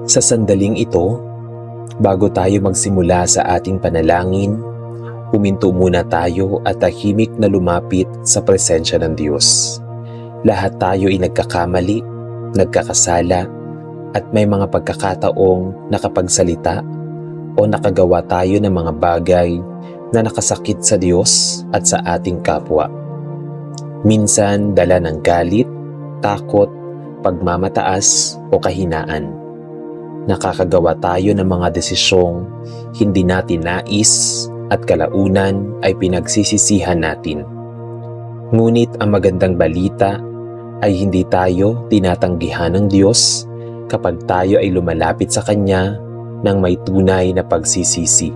Sa sandaling ito, bago tayo magsimula sa ating panalangin, huminto muna tayo at tahimik na lumapit sa presensya ng Diyos. Lahat tayo ay nagkakamali, nagkakasala, at may mga pagkakataong nakapagsalita o nakagawa tayo ng mga bagay na nakasakit sa Diyos at sa ating kapwa. Minsan dala ng galit, takot, pagmamataas o kahinaan. Nakakagawa tayo ng mga desisyong hindi natin nais at kalaunan ay pinagsisisihan natin. Ngunit ang magandang balita ay hindi tayo tinatanggihan ng Diyos kapag tayo ay lumalapit sa Kanya ng may tunay na pagsisisi.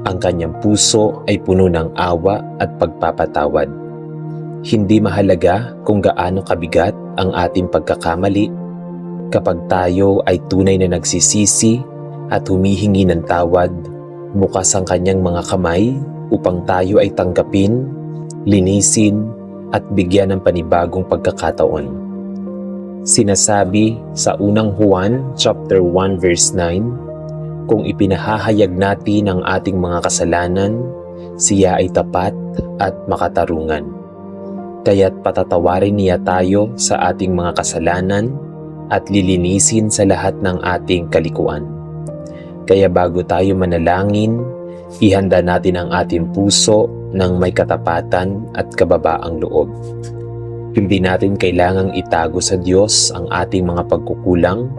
Ang Kanyang puso ay puno ng awa at pagpapatawad. Hindi mahalaga kung gaano kabigat ang ating pagkakamali kapag tayo ay tunay na nagsisisi at humihingi ng tawad, bukas ang Kanyang mga kamay upang tayo ay tanggapin, linisin at bigyan ng panibagong pagkakataon. Sinasabi sa unang Juan chapter 1 verse 9, kung ipinahahayag natin ang ating mga kasalanan, siya ay tapat at makatarungan. Kaya't patatawarin niya tayo sa ating mga kasalanan at lilinisin sa lahat ng ating kalikuan. Kaya bago tayo manalangin, ihanda natin ang ating puso ng may katapatan at kababaang loob. Hindi natin kailangang itago sa Diyos ang ating mga pagkukulang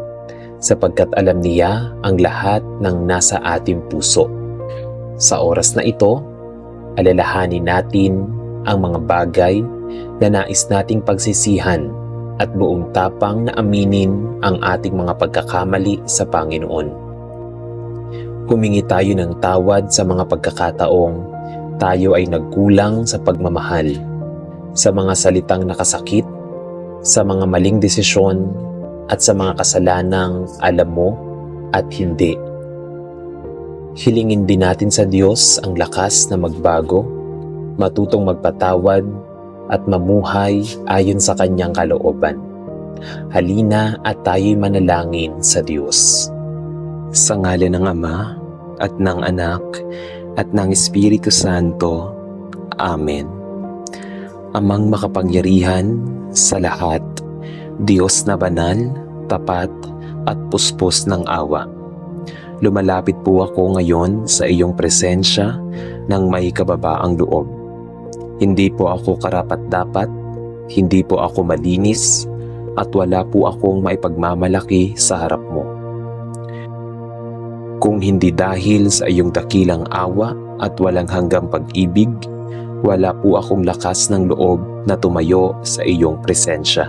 sapagkat alam niya ang lahat ng nasa ating puso. Sa oras na ito, alalahanin natin ang mga bagay na nais nating pagsisihan at buong tapang na aminin ang ating mga pagkakamali sa Panginoon. Humingi tayo ng tawad sa mga pagkakataong tayo ay nagkulang sa pagmamahal, sa mga salitang nakasakit, sa mga maling desisyon, at sa mga kasalanang alam mo at hindi. Hilingin din natin sa Diyos ang lakas na magbago, matutong magpatawad, at mamuhay ayon sa Kanyang kalooban. Halina at tayo'y manalangin sa Diyos. Sa ngalan ng Ama, at ng Anak, at ng Espiritu Santo. Amen. Amang makapangyarihan sa lahat, Diyos na banal, tapat, at puspos ng awa. Lumalapit po ako ngayon sa iyong presensya ng may kababaang loob. Hindi po ako karapat-dapat, hindi po ako malinis, at wala po akong maipagmamalaki sa harap mo. Kung hindi dahil sa iyong dakilang awa at walang hanggang pag-ibig, wala po akong lakas ng loob na tumayo sa iyong presensya.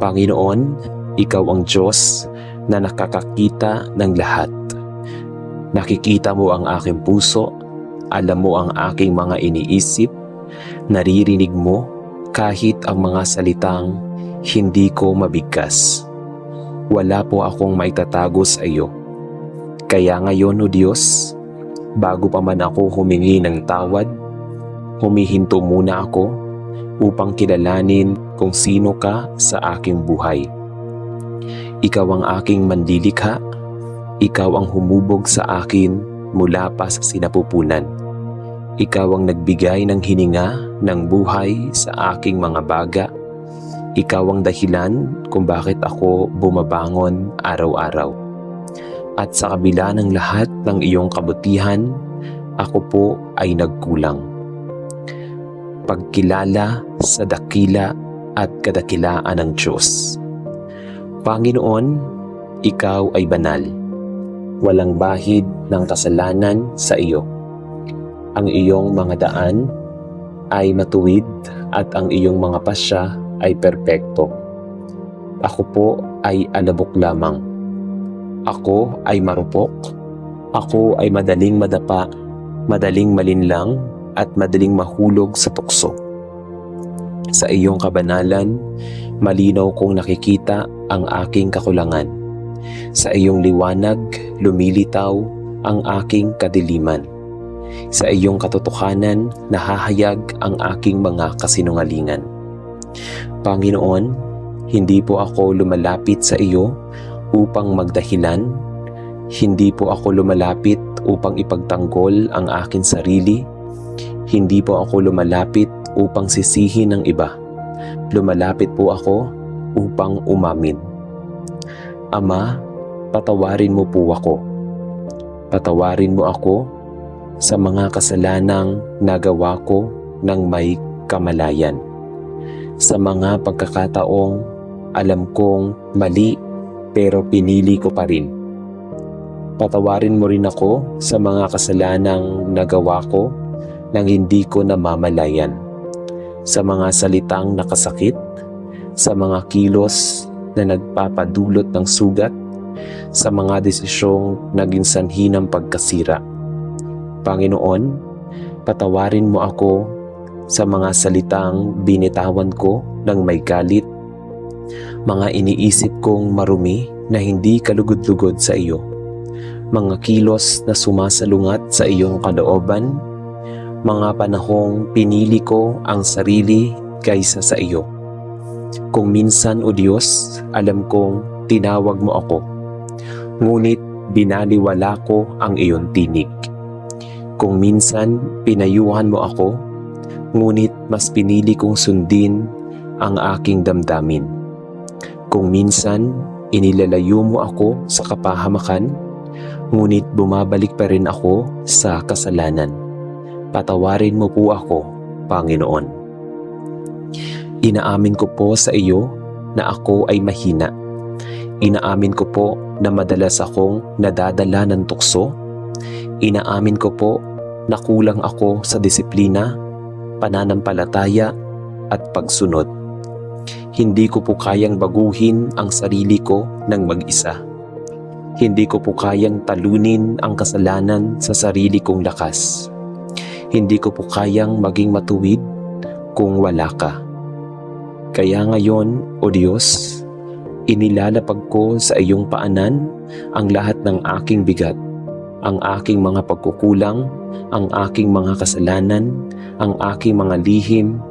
Panginoon, Ikaw ang Diyos na nakakakita ng lahat. Nakikita mo ang aking puso, alam mo ang aking mga iniisip, naririnig mo kahit ang mga salitang hindi ko mabigkas. Wala po akong maitatago sa iyo. Kaya ngayon, O Diyos, bago pa man ako humingi ng tawad, humihinto muna ako upang kilalanin kung sino ka sa aking buhay. Ikaw ang aking manlilikha, ikaw ang humubog sa akin mula pa sa sinapupunan. Ikaw ang nagbigay ng hininga ng buhay sa aking mga baga. Ikaw ang dahilan kung bakit ako bumabangon araw-araw. At sa kabila ng lahat ng iyong kabutihan, ako po ay nagkulang. Pagkilala sa dakila at kadakilaan ng Diyos. Panginoon, Ikaw ay banal. Walang bahid ng kasalanan sa iyo. Ang iyong mga daan ay matuwid at ang iyong mga pasya ay perpekto. Ako po ay alabok lamang. Ako ay marupok. Ako ay madaling madapa, madaling malinlang, at madaling mahulog sa tukso. Sa iyong kabanalan, malinaw kong nakikita ang aking kakulangan. Sa iyong liwanag, lumilitaw ang aking kadiliman. Sa iyong katotohanan, nahahayag ang aking mga kasinungalingan. Panginoon, hindi po ako lumalapit sa iyo upang magdahilan. Hindi po ako lumalapit upang ipagtanggol ang akin sarili. Hindi po ako lumalapit upang sisihin ng iba. Lumalapit po ako upang umamin. Ama, patawarin mo po ako. Patawarin mo ako sa mga kasalanang nagawa ko ng may kamalayan. Sa mga pagkakataong alam kong mali pero pinili ko pa rin. Patawarin mo rin ako sa mga kasalanang nagawa ko nang hindi ko namamalayan. Sa mga salitang nakasakit, sa mga kilos na nagpapadulot ng sugat, sa mga desisyong naging sanhi ng pagkasira. Panginoon, patawarin mo ako sa mga salitang binitawan ko ng may galit, mga iniisip kong marumi na hindi kalugod-lugod sa iyo, mga kilos na sumasalungat sa iyong kalooban, mga panahong pinili ko ang sarili kaysa sa iyo. Kung minsan, O Diyos, alam kong tinawag mo ako, ngunit binaliwala ko ang iyong tinig. Kung minsan, pinayuhan mo ako, ngunit mas pinili kong sundin ang aking damdamin. Kung minsan, inilalayo mo ako sa kapahamakan, ngunit bumabalik pa rin ako sa kasalanan. Patawarin mo po ako, Panginoon. Inaamin ko po sa iyo na ako ay mahina. Inaamin ko po na madalas akong nadadala ng tukso. Inaamin ko po na kulang ako sa disiplina, pananampalataya at pagsunod. Hindi ko po kayang baguhin ang sarili ko ng mag-isa. Hindi ko po kayang talunin ang kasalanan sa sarili kong lakas. Hindi ko po kayang maging matuwid kung wala ka. Kaya ngayon, O Diyos, inilalapag ko sa iyong paanan ang lahat ng aking bigat, ang aking mga pagkukulang, ang aking mga kasalanan, ang aking mga lihim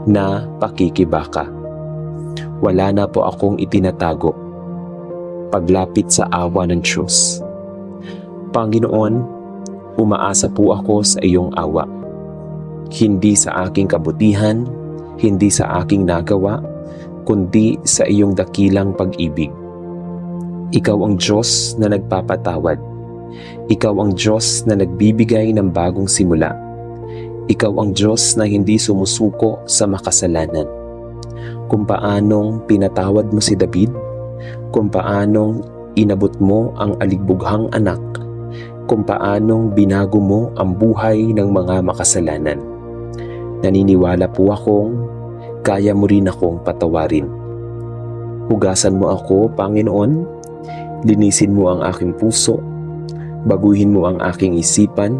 na pakikibaka. Wala na po akong itinatago. Paglapit sa awa ng Diyos. Panginoon, umaasa po ako sa iyong awa. Hindi sa aking kabutihan, hindi sa aking nagawa, kundi sa iyong dakilang pag-ibig. Ikaw ang Diyos na nagpapatawad. Ikaw ang Diyos na nagbibigay ng bagong simula. Ikaw ang Diyos na hindi sumusuko sa makasalanan. Kung paanong pinatawad mo si David, kung paanong inabot mo ang aligbughang anak, kung paanong binago mo ang buhay ng mga makasalanan. Naniniwala po akong kaya mo rin akong patawarin. Hugasan mo ako, Panginoon, linisin mo ang aking puso, baguhin mo ang aking isipan,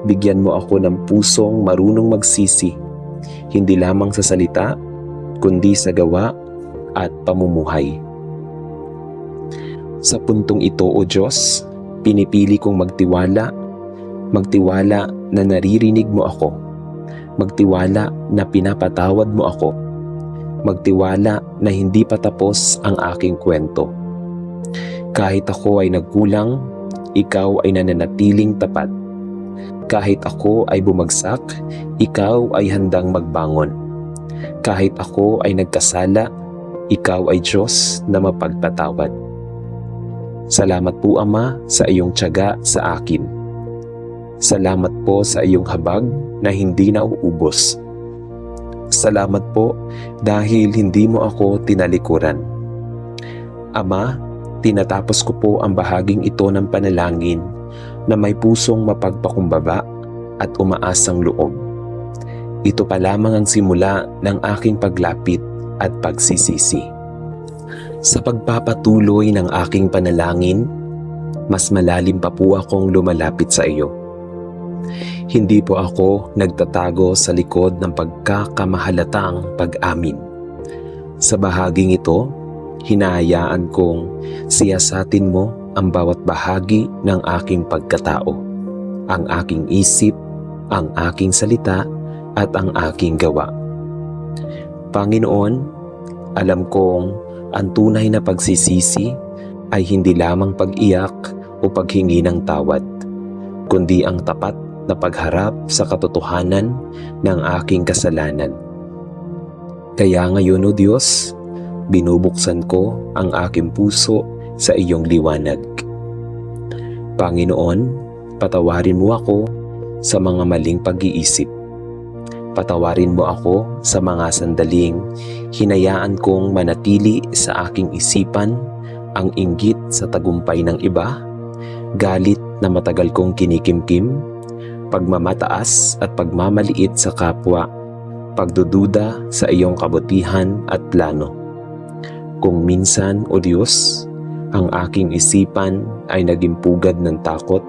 bigyan mo ako ng pusong marunong magsisi, hindi lamang sa salita, kundi sa gawa at pamumuhay. Sa puntong ito, O Diyos, pinipili kong magtiwala na naririnig mo ako, magtiwala na pinapatawad mo ako, magtiwala na hindi pa tapos ang aking kwento. Kahit ako ay nagkulang, ikaw ay nananatiling tapat. Kahit ako ay bumagsak, ikaw ay handang magbangon. Kahit ako ay nagkasala, ikaw ay Diyos na mapagpatawad. Salamat po, Ama, sa iyong tiyaga sa akin. Salamat po sa iyong habag na hindi nauubos. Salamat po dahil hindi mo ako tinalikuran. Ama, tinatapos ko po ang bahaging ito ng panalangin na may pusong mapagpakumbaba at umaasang loob. Ito pa lamang ang simula ng aking paglapit at pagsisisi. Sa pagpapatuloy ng aking panalangin, mas malalim pa po akong lumalapit sa iyo. Hindi po ako nagtatago sa likod ng pagkakamahalatang pag-amin. Sa bahaging ito, hinahayaan kong siyasatin mo ang bawat bahagi ng aking pagkatao, ang aking isip, ang aking salita, at ang aking gawa. Panginoon, alam kong ang tunay na pagsisisi ay hindi lamang pag-iyak o paghingi ng tawad, kundi ang tapat na pagharap sa katotohanan ng aking kasalanan. Kaya ngayon, O Diyos, binubuksan ko ang aking puso sa iyong liwanag. Panginoon, patawarin mo ako sa mga maling pag-iisip. Patawarin mo ako sa mga sandaling hinayaan kong manatili sa aking isipan ang inggit sa tagumpay ng iba, galit na matagal kong kinikimkim, pagmamataas at pagmamaliit sa kapwa, pagdududa sa iyong kabutihan at plano. Kung minsan, O Diyos, ang aking isipan ay naging pugad ng takot,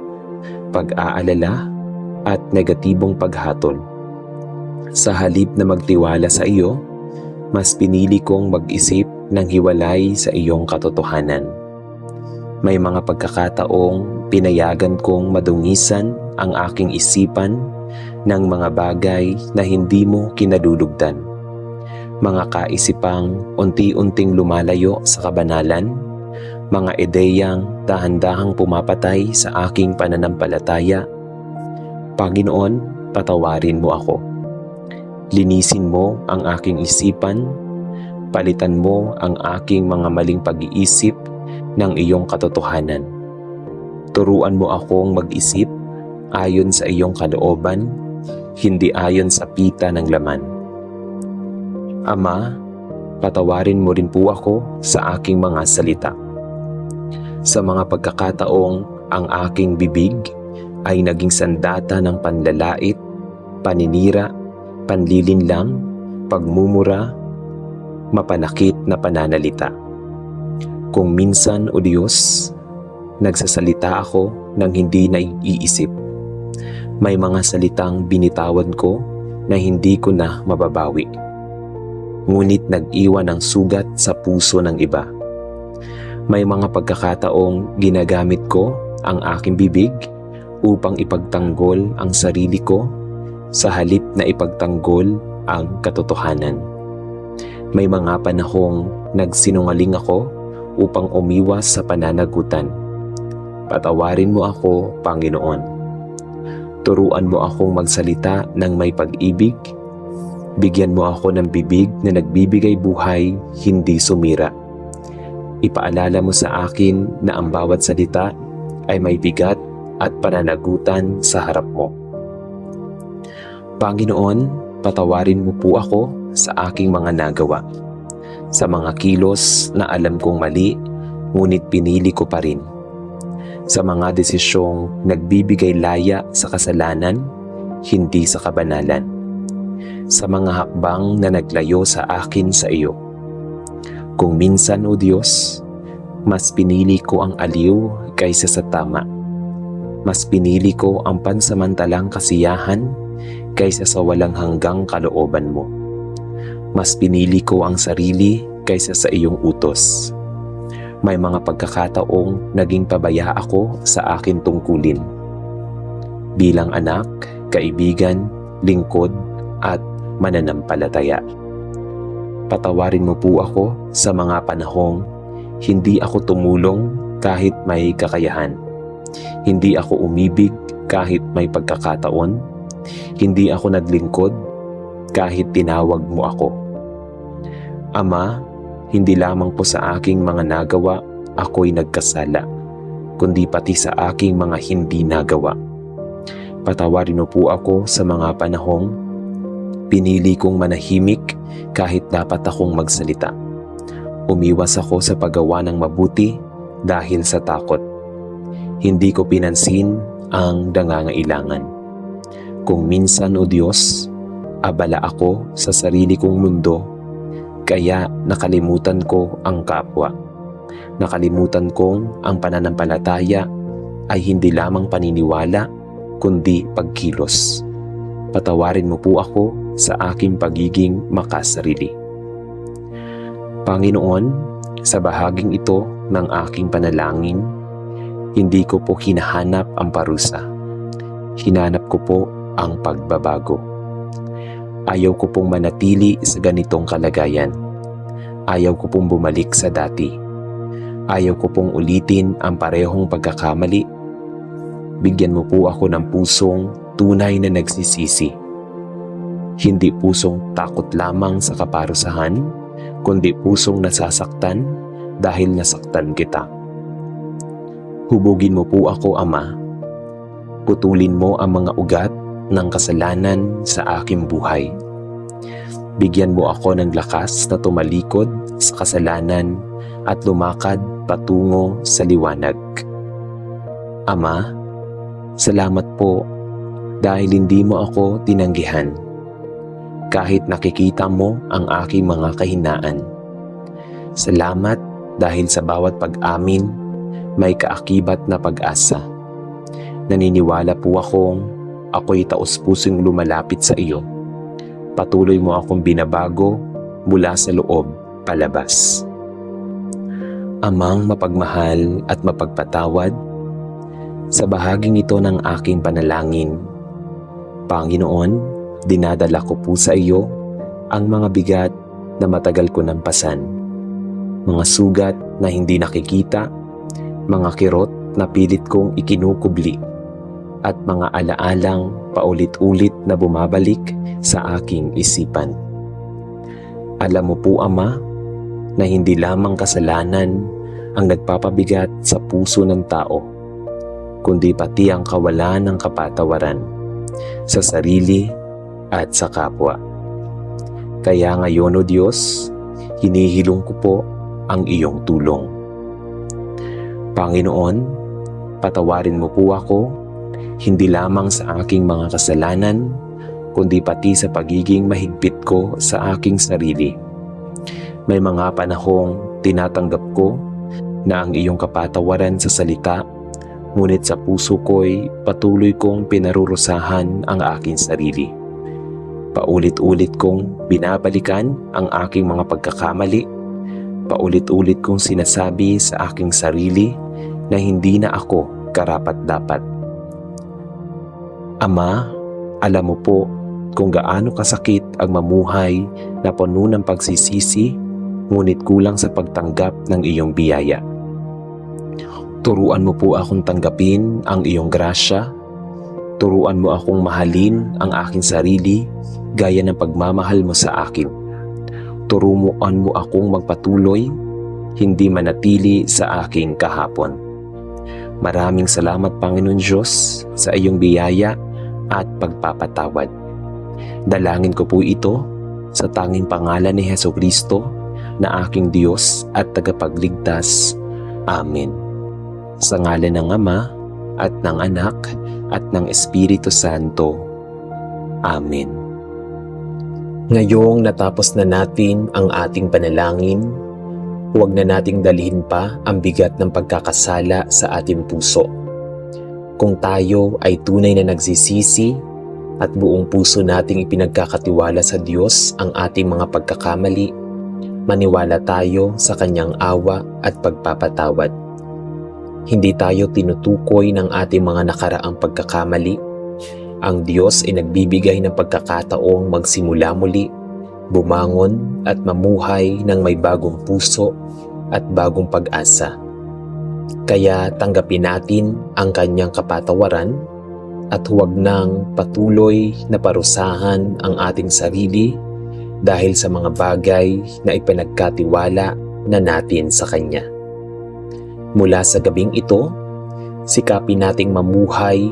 pag-aalala at negatibong paghatol. Sa halip na magtiwala sa iyo, mas pinili kong mag-isip ng hiwalay sa iyong katotohanan. May mga pagkakataong pinayagan kong madungisan ang aking isipan ng mga bagay na hindi mo kinalulugdan. Mga kaisipang unti-unting lumalayo sa kabanalan, mga ideyang dahan-dahang pumapatay sa aking pananampalataya. Panginoon, patawarin mo ako. Linisin mo ang aking isipan, palitan mo ang aking mga maling pag-iisip ng iyong katotohanan. Turuan mo akong mag-isip ayon sa iyong kalooban, hindi ayon sa pita ng laman. Ama, patawarin mo rin po ako sa aking mga salita. Sa mga pagkakataong ang aking bibig ay naging sandata ng panlalait, paninira, panlilinlang, pagmumura, mapanakit na pananalita. Kung minsan, O Diyos, nagsasalita ako ng hindi naiisip. May mga salitang binitawan ko na hindi ko na mababawi. Ngunit nag-iwan ng sugat sa puso ng iba. May mga pagkakataong ginagamit ko ang aking bibig upang ipagtanggol ang sarili ko sa halip na ipagtanggol ang katotohanan. May mga panahong nagsinungaling ako upang umiwas sa pananagutan. Patawarin mo ako, Panginoon. Turuan mo akong magsalita ng may pag-ibig. Bigyan mo ako ng bibig na nagbibigay buhay, hindi sumira. Ipaalala mo sa akin na ang bawat salita ay may bigat at pananagutan sa harap mo. Panginoon, patawarin mo po ako sa aking mga nagawa. Sa mga kilos na alam kong mali, ngunit pinili ko pa rin. Sa mga desisyong nagbibigay laya sa kasalanan, hindi sa kabanalan. Sa mga hakbang na naglayo sa akin sa iyo. Kung minsan, O Diyos, mas pinili ko ang aliw kaysa sa tama. Mas pinili ko ang pansamantalang kasiyahan kaysa sa walang hanggang kalooban mo. Mas pinili ko ang sarili kaysa sa iyong utos. May mga pagkakataong naging pabaya ako sa akin tungkulin. Bilang anak, kaibigan, lingkod, at mananampalataya. Patawarin mo po ako sa mga panahong hindi ako tumulong kahit may kakayahan. Hindi ako umibig kahit may pagkakataon. Hindi ako naglingkod kahit tinawag mo ako. Ama, hindi lamang po sa aking mga nagawa ako'y nagkasala, kundi pati sa aking mga hindi nagawa. Patawarin mo po ako sa mga panahong pinili kong manahimik kahit dapat akong magsalita. Umiwas ako sa paggawa ng mabuti dahil sa takot. Hindi ko pinansin ang nangangailangan. Kung minsan, O Diyos, abala ako sa sarili kong mundo, kaya nakalimutan ko ang kapwa. Nakalimutan kong ang pananampalataya ay hindi lamang paniniwala, kundi pagkilos. Patawarin mo po ako sa aking pagiging makasarili. Panginoon, sa bahaging ito ng aking panalangin, hindi ko po hinahanap ang parusa. Hinanap ko po ang pagbabago. Ayaw ko pong manatili sa ganitong kalagayan. Ayaw ko pong bumalik sa dati. Ayaw ko pong ulitin ang parehong pagkakamali. Bigyan mo po ako ng pusong tunay na nagsisisi. Hindi pusong takot lamang sa kaparusahan, kundi pusong nasasaktan dahil nasaktan kita. Hubugin mo po ako, Ama. Putulin mo ang mga ugat ng kasalanan sa aking buhay. Bigyan mo ako ng lakas na tumalikod sa kasalanan at lumakad patungo sa liwanag. Ama, salamat po dahil hindi mo ako tinanggihan. Kahit nakikita mo ang aking mga kahinaan. Salamat dahil sa bawat pag-amin may kaakibat na pag-asa. Naniniwala po akong ako'y taos-pusong lumalapit sa iyo. Patuloy mo akong binabago mula sa loob palabas. Amang mapagmahal at mapagpatawad, sa bahaging ito ng aking panalangin, Panginoon, dinadala ko po sa iyo ang mga bigat na matagal ko nang pasan, mga sugat na hindi nakikita, mga kirot na pilit kong ikinukubli, at mga alaalang paulit-ulit na bumabalik sa aking isipan. Alam mo po, Ama, na hindi lamang kasalanan ang nagpapabigat sa puso ng tao, kundi pati ang kawalan ng kapatawaran sa sarili at sa kapwa. Kaya ngayon, O Diyos, hinihilong ko po ang iyong tulong. Panginoon, patawarin mo po ako, hindi lamang sa aking mga kasalanan, kundi pati sa pagiging mahigpit ko sa aking sarili. May mga panahong tinatanggap ko na ang iyong kapatawaran sa salita, ngunit sa puso ko'y patuloy kong pinarurusahan ang aking sarili. Paulit-ulit kong binabalikan ang aking mga pagkakamali. Paulit-ulit kong sinasabi sa aking sarili na hindi na ako karapat-dapat. Ama, alam mo po kung gaano kasakit ang mamuhay na puno ng pagsisisi, ngunit kulang sa pagtanggap ng iyong biyaya. Turuan mo po akong tanggapin ang iyong grasya. Turuan mo akong mahalin ang aking sarili gaya ng pagmamahal mo sa akin. Turuan mo akong magpatuloy, hindi manatili sa aking kahapon. Maraming salamat, Panginoon Diyos, sa iyong biyaya at pagpapatawad. Dalangin ko po ito sa tanging pangalan ni Hesukristo na aking Diyos at tagapagligtas. Amen. Sa ngalan ng Ama at ng Anak at ng Espiritu Santo. Amen. Ngayong natapos na natin ang ating panalangin, huwag na nating dalhin pa ang bigat ng pagkakasala sa ating puso. Kung tayo ay tunay na nagsisisi at buong puso nating ipinagkakatiwala sa Diyos ang ating mga pagkakamali, maniwala tayo sa Kanyang awa at pagpapatawad. Hindi tayo tinutukoy ng ating mga nakaraang pagkakamali. Ang Diyos ay nagbibigay ng pagkakataong magsimula muli, bumangon at mamuhay ng may bagong puso at bagong pag-asa. Kaya tanggapin natin ang Kanyang kapatawaran at huwag nang patuloy na parusahan ang ating sarili dahil sa mga bagay na ipinagkatiwala na natin sa Kanya. Mula sa gabing ito, sikapin nating mamuhay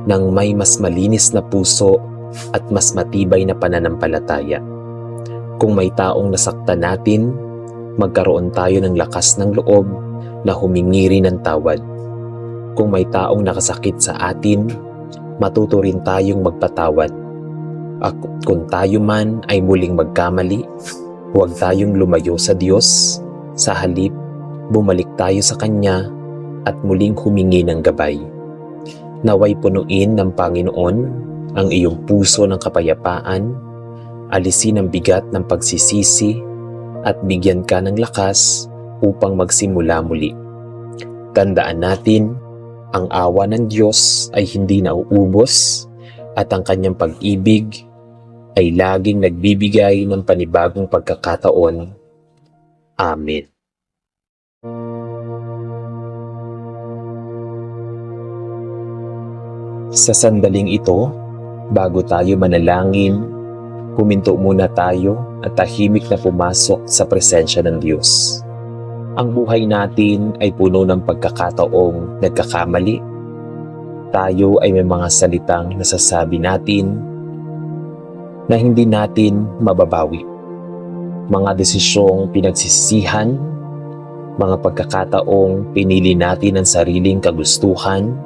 ng may mas malinis na puso at mas matibay na pananampalataya. Kung may taong nasaktan natin, magkaroon tayo ng lakas ng loob na humingi rin ng tawad. Kung may taong nakasakit sa atin, matuto rin tayong magpatawad. At kung tayo man ay muling magkamali, huwag tayong lumayo sa Diyos. Sa halip, bumalik tayo sa Kanya at muling humingi ng gabay. Naway punuin ng Panginoon ang iyong puso ng kapayapaan, alisin ang bigat ng pagsisisi, at bigyan ka ng lakas upang magsimula muli. Tandaan natin, ang awa ng Diyos ay hindi nauubos at ang Kanyang pag-ibig ay laging nagbibigay ng panibagong pagkakataon. Amen. Sa sandaling ito, bago tayo manalangin, huminto muna tayo at tahimik na pumasok sa presensya ng Diyos. Ang buhay natin ay puno ng pagkakataong nagkakamali. Tayo ay may mga salitang nasasabi natin na hindi natin mababawi. Mga desisyong pinagsisisihan, mga pagkakataong pinili natin ang sariling kagustuhan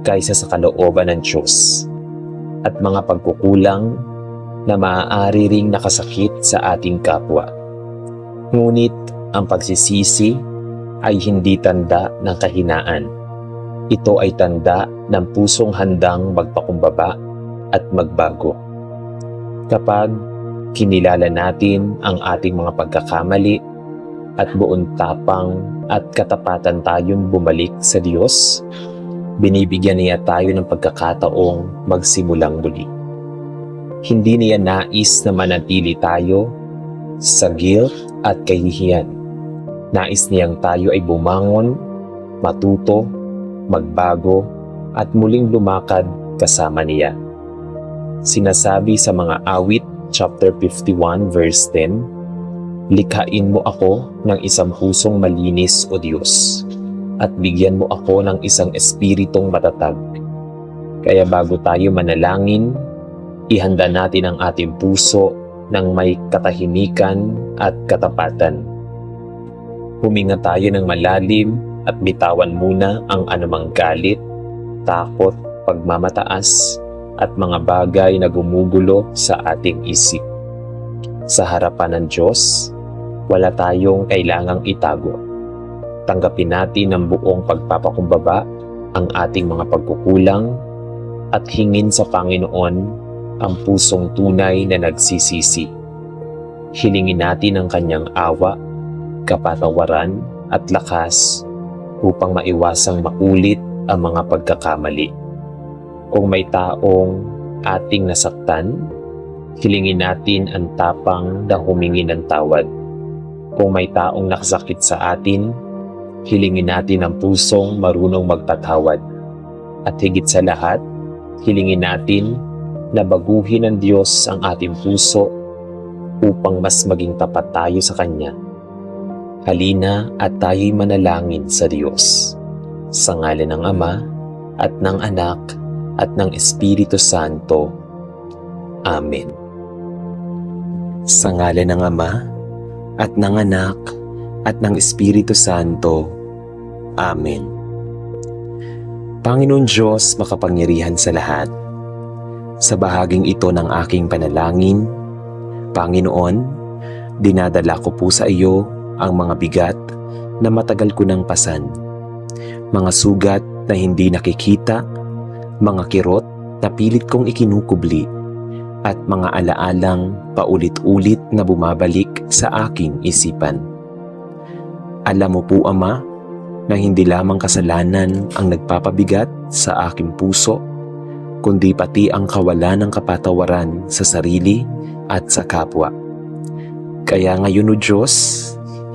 kaysa sa kalooban ng Diyos, at mga pagkukulang na maaari ring nakasakit sa ating kapwa. Ngunit ang pagsisisi ay hindi tanda ng kahinaan. Ito ay tanda ng pusong handang magpakumbaba at magbago. Kapag kinilala natin ang ating mga pagkakamali at buong tapang at katapatan tayong bumalik sa Diyos, binibigyan niya tayo ng pagkakataong magsimulang muli. Hindi niya nais na manatili tayo sa guilt at kahihiyan. Nais niyang tayo ay bumangon, matuto, magbago, at muling lumakad kasama niya. Sinasabi sa mga awit, chapter 51, verse 10, "Likhain mo ako ng isang pusong malinis, O Diyos, at bigyan mo ako ng isang espiritong matatag." Kaya bago tayo manalangin, ihanda natin ang ating puso ng may katahimikan at katapatan. Huminga tayo ng malalim at bitawan muna ang anumang galit, takot, pagmamataas, at mga bagay na gumugulo sa ating isip. Sa harapan ng Diyos, wala tayong kailangang itago. Tanggapin natin ng buong pagpapakumbaba ang ating mga pagkukulang at hingin sa Panginoon ang pusong tunay na nagsisisi. Hilingin natin ang kanyang awa, kapatawaran at lakas upang maiwasang maulit ang mga pagkakamali. Kung may taong ating nasaktan, hilingin natin ang tapang na humingi ng tawad. Kung may taong nakasakit sa atin, hilingin natin ang pusong marunong magpatawad. At higit sa lahat, hilingin natin na baguhin ng Diyos ang ating puso upang mas maging tapat tayo sa Kanya. Halina at tayo'y manalangin sa Diyos. Sa ngalan ng Ama at ng Anak at ng Espiritu Santo. Amen. Sa ngalan ng Ama at ng Anak at ng Espiritu Santo. Amen. Panginoon Diyos makapangyarihan sa lahat, sa bahaging ito ng aking panalangin, Panginoon, dinadala ko po sa iyo ang mga bigat na matagal ko nang pasan, mga sugat na hindi nakikita, mga kirot na pilit kong ikinukubli, at mga alaalang paulit-ulit na bumabalik sa aking isipan. Alam mo po, Ama, na hindi lamang kasalanan ang nagpapabigat sa aking puso, kundi pati ang kawalan ng kapatawaran sa sarili at sa kapwa. Kaya ngayon, O Diyos,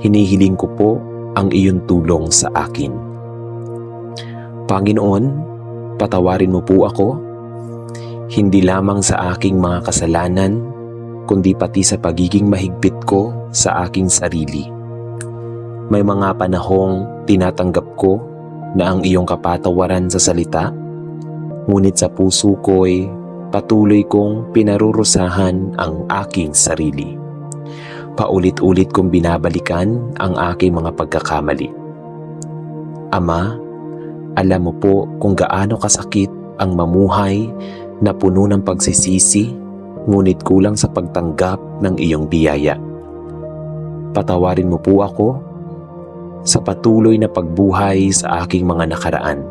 hinihiling ko po ang iyong tulong sa akin. Panginoon, patawarin mo po ako, hindi lamang sa aking mga kasalanan, kundi pati sa pagiging mahigpit ko sa aking sarili. May mga panahong tinatanggap ko na ang iyong kapatawaran sa salita, ngunit sa puso ko'y patuloy kong pinarurusahan ang aking sarili. Paulit-ulit kong binabalikan ang aking mga pagkakamali. Ama, alam mo po kung gaano kasakit ang mamuhay na puno ng pagsisisi, ngunit kulang sa pagtanggap ng iyong biyaya. Patawarin mo po ako sa patuloy na pagbuhay sa aking mga nakaraan.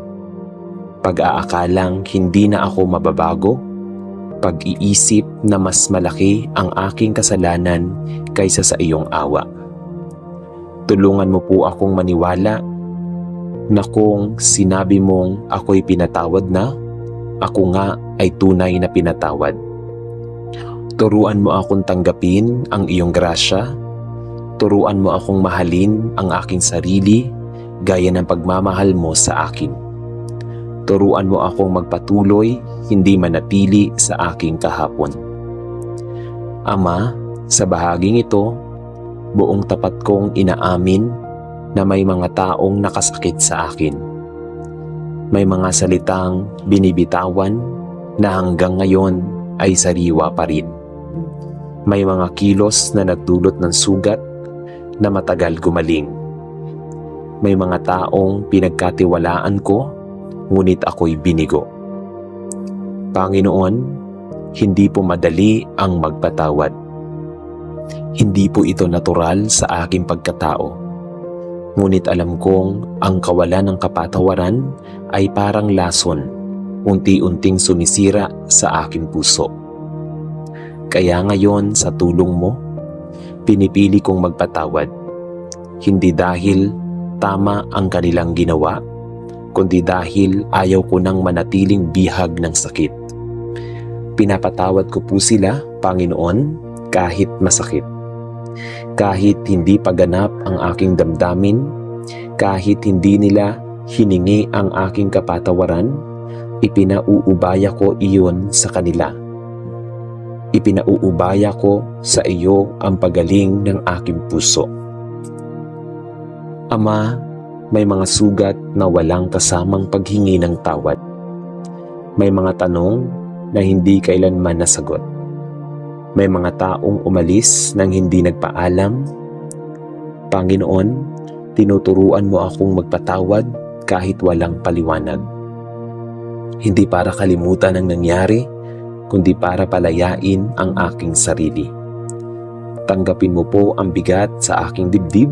Pag-aakalang hindi na ako mababago, pag-iisip na mas malaki ang aking kasalanan kaysa sa iyong awa. Tulungan mo po akong maniwala na kung sinabi mong ako'y pinatawad na, ako nga ay tunay na pinatawad. Turuan mo akong tanggapin ang iyong grasya. Turuan mo akong mahalin ang aking sarili gaya ng pagmamahal mo sa akin. Turuan mo akong magpatuloy, hindi manatili sa aking kahapon. Ama, sa bahaging ito, buong tapat kong inaamin na may mga taong nakasakit sa akin. May mga salitang binibitawan na hanggang ngayon ay sariwa pa rin. May mga kilos na nagdulot ng sugat na matagal gumaling. May mga taong pinagkatiwalaan ko, ngunit ako'y binigo. Panginoon, hindi po madali ang magpatawad. Hindi po ito natural sa aking pagkatao. Ngunit alam kong ang kawalan ng kapatawaran ay parang lason, unti-unting sumisira sa aking puso. Kaya ngayon sa tulong mo, pinipili kong magpatawad. Hindi dahil tama ang kanilang ginawa, kundi dahil ayaw ko nang manatiling bihag ng sakit. Pinapatawad ko po sila, Panginoon, kahit masakit. Kahit hindi paganap ang aking damdamin, kahit hindi nila hiningi ang aking kapatawaran, ipinauubaya ko iyon sa kanila. Ipinauubaya ko sa iyo ang pagaling ng aking puso. Ama, may mga sugat na walang kasamang paghingi ng tawad. May mga tanong na hindi kailanman nasagot. May mga taong umalis nang hindi nagpaalam. Panginoon, tinuturuan mo akong magpatawad kahit walang paliwanag. Hindi para kalimutan ang nangyari, kundi para palayain ang aking sarili. Tanggapin mo po ang bigat sa aking dibdib.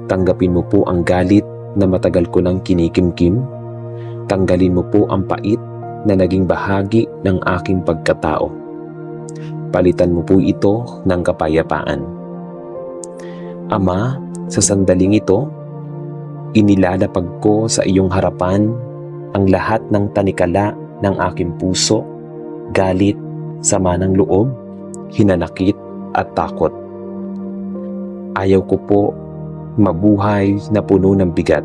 Tanggapin mo po ang galit na matagal ko nang kinikimkim. Tanggalin mo po ang pait na naging bahagi ng aking pagkatao. Palitan mo po ito ng kapayapaan. Ama, sa sandaling ito, inilalapag ko sa iyong harapan ang lahat ng tanikala ng aking puso, galit, sama ng loob, hinanakit at takot. Ayaw ko po mabuhay na puno ng bigat.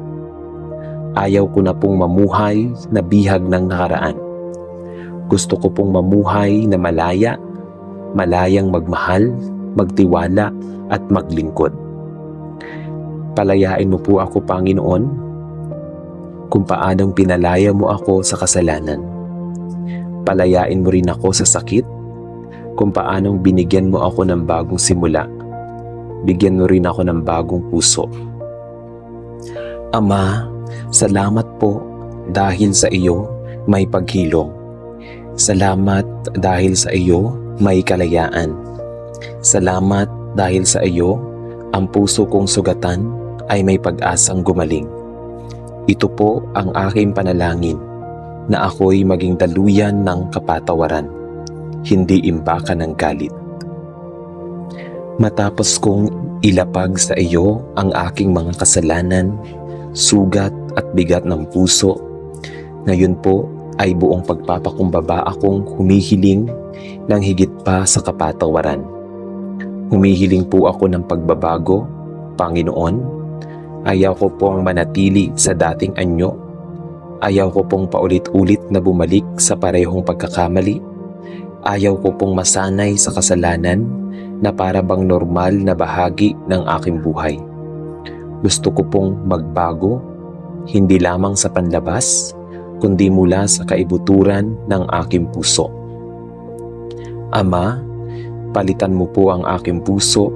Ayaw ko na pong mamuhay na bihag ng nakaraan. Gusto ko pong mamuhay na malayang magmahal, magtiwala at maglingkod. Palayain mo po ako, Panginoon, kung paanong pinalaya mo ako sa kasalanan. Palayain mo rin ako sa sakit, kung paanong binigyan mo ako ng bagong simula. Bigyan mo rin ako ng bagong puso. Ama, salamat po dahil sa iyo may paghilom. Salamat dahil sa iyo may kalayaan. Salamat dahil sa iyo ang puso kong sugatan ay may pag-asang gumaling. Ito po ang aking panalangin, na ako'y maging daluyan ng kapatawaran, hindi imbakan ng galit. Matapos kong ilapag sa iyo ang aking mga kasalanan, sugat at bigat ng puso, ngayon po ay buong pagpapakumbaba akong humihiling ng higit pa sa kapatawaran. Humihiling po ako ng pagbabago, Panginoon. Ayaw ko pong manatili sa dating anyo. Ayaw ko pong paulit-ulit na bumalik sa parehong pagkakamali. Ayaw ko pong masanay sa kasalanan na para bang normal na bahagi ng aking buhay. Gusto ko pong magbago, hindi lamang sa panlabas, kundi mula sa kaibuturan ng aking puso. Ama, palitan mo po ang aking puso.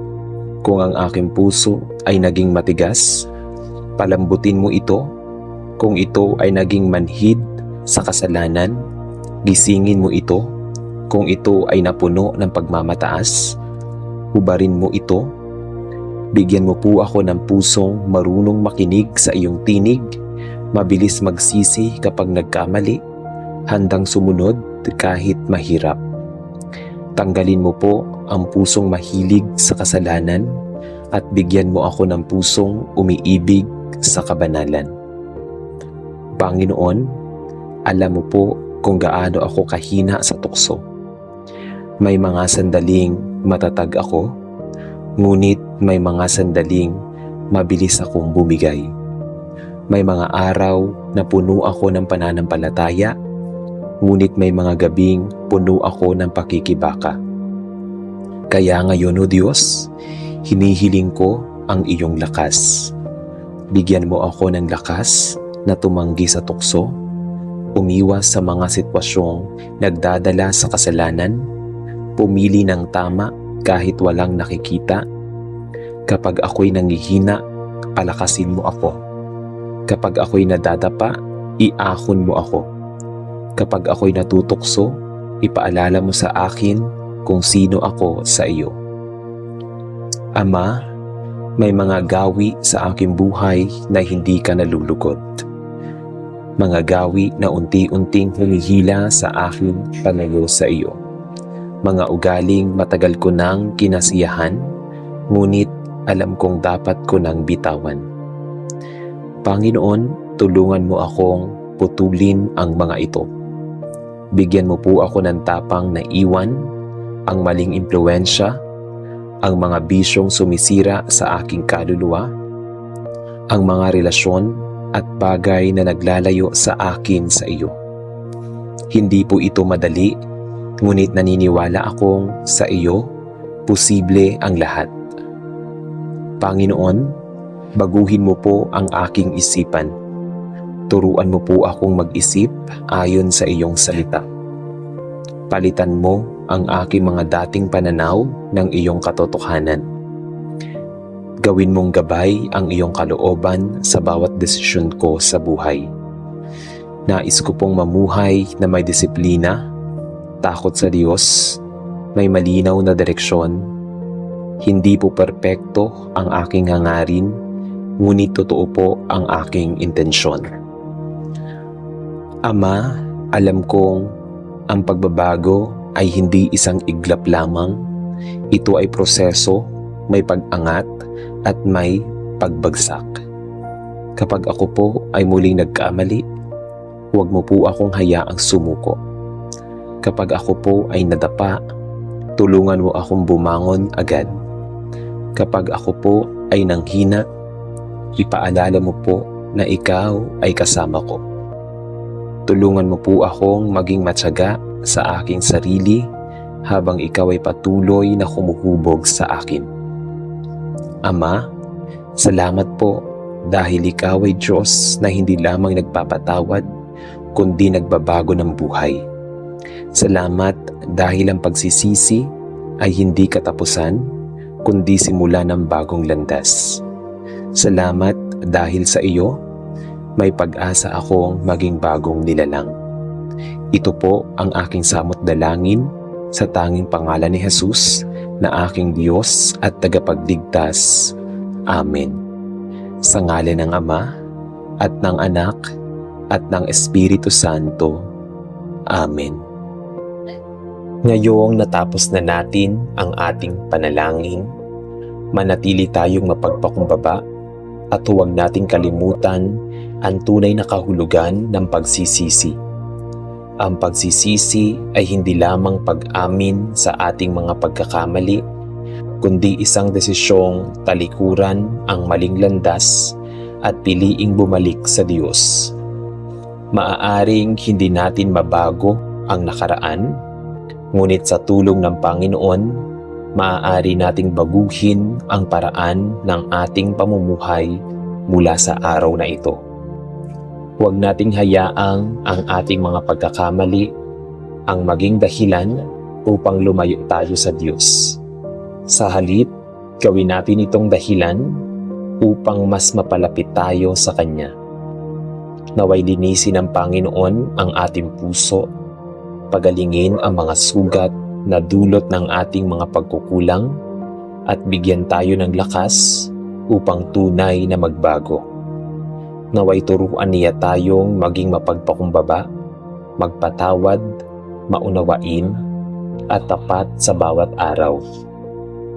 Kung ang aking puso ay naging matigas, palambutin mo ito. Kung ito ay naging manhid sa kasalanan, gisingin mo ito. Kung ito ay napuno ng pagmamataas, hubarin mo ito. Bigyan mo po ako ng pusong marunong makinig sa iyong tinig, mabilis magsisi kapag nagkamali, handang sumunod kahit mahirap. Tanggalin mo po ang pusong mahilig sa kasalanan at bigyan mo ako ng pusong umiibig sa kabanalan. Panginoon, alam mo po kung gaano ako kahina sa tukso. May mga sandaling matatag ako, ngunit may mga sandaling mabilis akong bumigay. May mga araw na puno ako ng pananampalataya, ngunit may mga gabing puno ako ng pakikibaka. Kaya ngayon, O Diyos, hinihiling ko ang iyong lakas. Bigyan mo ako ng lakas na tumanggi sa tukso, umiwas sa mga sitwasyong nagdadala sa kasalanan, pumili ng tama kahit walang nakikita. Kapag ako'y nangihina, palakasin mo ako. Kapag ako'y nadadapa, iahon mo ako. Kapag ako'y natutukso, ipaalala mo sa akin kung sino ako sa iyo. Ama, may mga gawi sa aking buhay na hindi ka nalulugod. Mga gawi na unti-unting humihila sa aking panayo sa iyo. Mga ugaling matagal ko nang kinasiyahan, ngunit alam kong dapat ko nang bitawan. Panginoon, tulungan mo akong putulin ang mga ito. Bigyan mo po ako ng tapang na iwan ang maling impluwensya, ang mga bisyong sumisira sa aking kaluluwa, ang mga relasyon at bagay na naglalayo sa akin sa iyo. Hindi po ito madali, ngunit naniniwala akong sa iyo, posible ang lahat. Panginoon, baguhin mo po ang aking isipan. Turuan mo po akong mag-isip ayon sa iyong salita. Palitan mo ang aking mga dating pananaw ng iyong katotohanan. Gawin mong gabay ang iyong kalooban sa bawat desisyon ko sa buhay. Nais ko pong mamuhay na may disiplina, takot sa Diyos, may malinaw na direksyon. Hindi po perpekto ang aking hangarin, ngunit totoo po ang aking intensyon. Ama, alam kong ang pagbabago ay hindi isang iglap lamang. Ito ay proseso, may pag-angat at may pagbagsak. Kapag ako po ay muling nagkamali, huwag mo po akong hayaang sumuko. Kapag ako po ay nadapa, tulungan mo akong bumangon agad. Kapag ako po ay nanghina, ipaalala mo po na ikaw ay kasama ko. Tulungan mo po akong maging matyaga sa aking sarili habang ikaw ay patuloy na humuhubog sa akin. Ama, salamat po dahil ikaw ay Diyos na hindi lamang nagpapatawad kundi nagbabago ng buhay. Salamat dahil ang pagsisisi ay hindi katapusan kundi simula ng bagong landas. Salamat dahil sa iyo may pag-asa akong maging bagong nilalang. Ito po ang aking samot dalangin sa tanging pangalan ni Jesus na aking Diyos at tagapagligtas. Amen. Sa ngalan ng Ama at ng Anak at ng Espiritu Santo. Amen. Ngayong natapos na natin ang ating panalangin, manatili tayong mapagpakumbaba at huwag nating kalimutan ang tunay na kahulugan ng pagsisisi. Ang pagsisisi ay hindi lamang pag-amin sa ating mga pagkakamali, kundi isang desisyong talikuran ang maling landas at piliing bumalik sa Diyos. Maaaring hindi natin mabago ang nakaraan, ngunit sa tulong ng Panginoon, maaari nating baguhin ang paraan ng ating pamumuhay mula sa araw na ito. Huwag nating hayaang ang ating mga pagkakamali ang maging dahilan upang lumayo tayo sa Diyos. Sa halip, gawin natin itong dahilan upang mas mapalapit tayo sa Kanya. Naway linisin ng Panginoon ang ating puso, pagalingin ang mga sugat na dulot ng ating mga pagkukulang at bigyan tayo ng lakas upang tunay na magbago. Naway turuan niya tayong maging mapagpakumbaba, magpatawad, maunawain, at tapat sa bawat araw.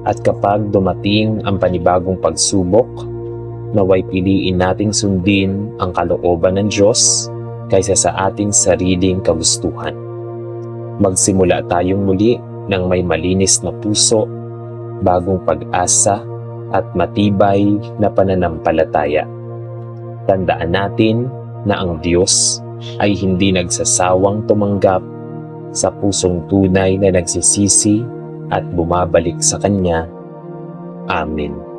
At kapag dumating ang panibagong pagsubok, naway piliin nating sundin ang kalooban ng Diyos kaysa sa ating sariling kagustuhan. Magsimula tayong muli ng may malinis na puso, bagong pag-asa at matibay na pananampalataya. Tandaan natin na ang Diyos ay hindi nagsasawang tumanggap sa pusong tunay na nagsisisi at bumabalik sa Kanya. Amen.